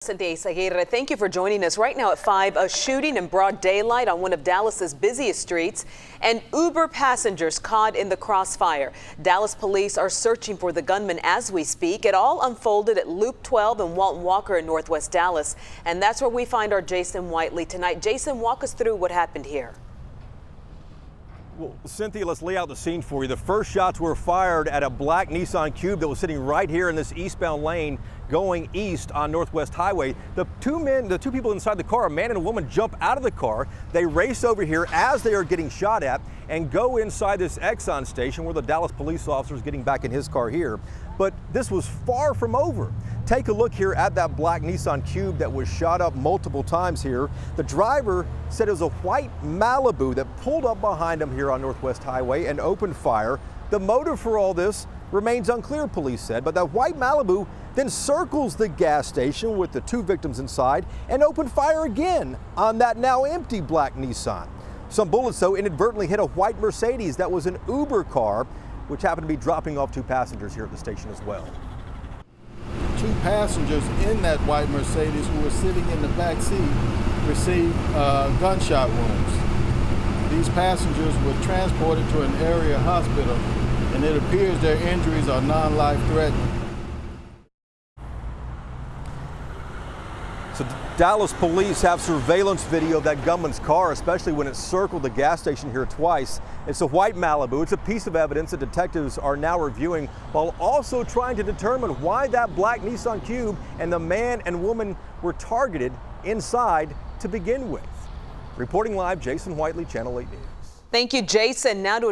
Cynthia Izaguirre, thank you for joining us. Right now at 5, a shooting in broad daylight on one of Dallas's busiest streets, and Uber passengers caught in the crossfire. Dallas police are searching for the gunman as we speak. It all unfolded at Loop 12 and Walton Walker in Northwest Dallas, and that's where we find our Jason Whiteley tonight. Jason, walk us through what happened here. Well, Cynthia, let's lay out the scene for you. The first shots were fired at a black Nissan Cube that was sitting right here in this eastbound lane going east on Northwest Highway. The two people inside the car, a man and a woman, jump out of the car. They race over here as they are getting shot at and go inside this Exxon station where the Dallas police officer is getting back in his car here. But this was far from over. Take a look here at that black Nissan Cube that was shot up multiple times here. The driver said it was a white Malibu that pulled up behind him here on Northwest Highway and opened fire. The motive for all this remains unclear, police said, but that white Malibu then circles the gas station with the two victims inside and opened fire again on that now empty black Nissan. Some bullets, though, inadvertently hit a white Mercedes that was an Uber car, which happened to be dropping off two passengers here at the station as well. Two passengers in that white Mercedes who were sitting in the back seat received gunshot wounds. These passengers were transported to an area hospital, and it appears their injuries are non-life threatening. So Dallas police have surveillance video of that gunman's car, especially when it circled the gas station here twice. It's a white Malibu. It's a piece of evidence that detectives are now reviewing while also trying to determine why that black Nissan Cube and the man and woman were targeted inside to begin with. Reporting live, Jason Whiteley, Channel 8 News. Thank you, Jason. Now to